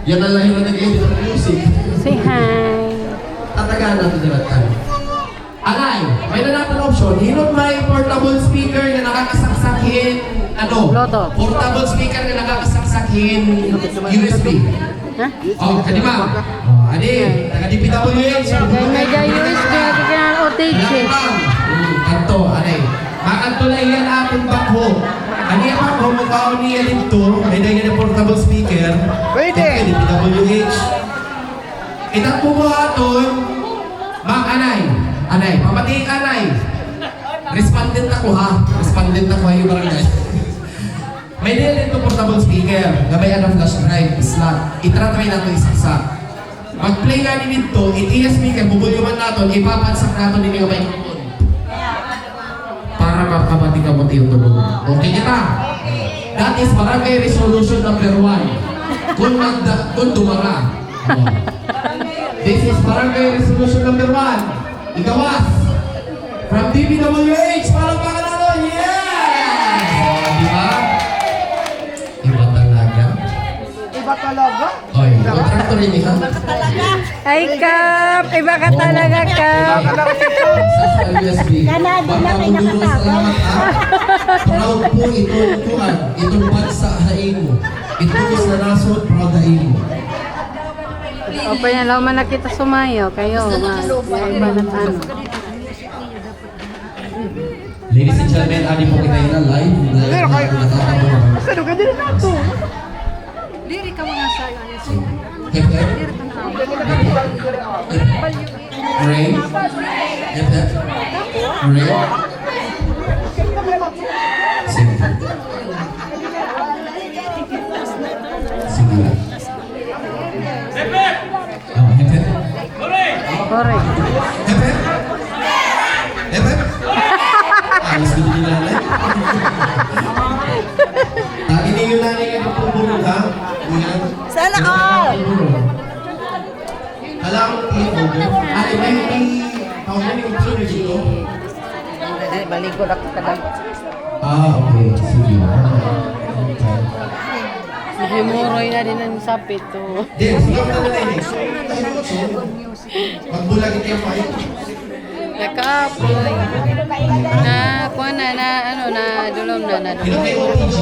Yan na lang yung nag-edit ng music. Say hi. Tatagaan natin direct. Alay, may na natin option. Hinot may portable speaker na nakakasaksakin, Bluetooth. portable speaker na nakakasaksakin USB. Ha? Oh, kadi ba? Oh, adi, taga-DPWH. Mega USB natin kaya outage eh. Kanto, alay. Makanto lang yan ating bakho. Ano yung bakho mo kaon niya dito? May dahil yung portable speaker. Pwede. DPWH. Itang pumuhaton, Ma'am Anay. Anay, pamatiin Anay. Respondent ako ha. Respondent ako yung barangay. May nilin ito portable speaker. Gabayan ng flash drive, slot. Itratry natin isaksak. Mag-play nga ni nito, itiya speaker, bubulyoman natin, ipapansak natin din yung may kupon. Para makabati ka mo yung tulog. Okay kita? That is barangay resolution number 1. Kung dumara. This is barangay resolution number 1. Ikawas! From DPWH, palakpakan natin! Yes! Di ba? Iba talaga. Iba talaga? Oy, kontraktor ini ha? Ay, Kap! Iba ka talaga, Kap! Sa USB. Magpapundulo salamat ha. Proud po itong bansa hain mo. Ito is na nasod, proud hain mo. O pa yan, laman na kita sumayo. Kayo, iba na ano. Ladies and gentlemen, adi po kita yun live. Pero ganyan na ito. Diri ka mga sa Ray? Ray? Sige. Sige. Oh, hep. Correct. Hep. Hep. Alas ko din nila. Lagi niyo nanay ka pupulong ha? Sana all! Alam mo i-order? Ay, may how many options dito? Balikod ako tagal. Okay. Sige. Hemoroy na din ang sapit to. Then, sige ako na nila Pagbulag ito yung pahay. Nakapoy. Na, kuha na, ano, na, dulom na. Ilan kayo OTG?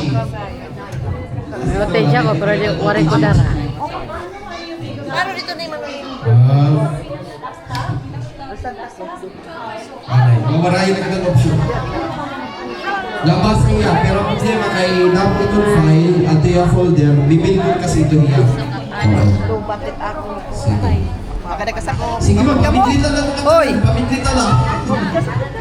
May outage ako, pero di, wari ko dara. Ano dito na yung mga Alay, mawarayo na kagad option. Labas niya, pero ang problema kay dapat itong file at yung folder, bibili ko kasi ito niya. bakit ako? Sige. Makadakas ako. Sige ma'am, pamidlita lang. Hoy! Pamidlita lang.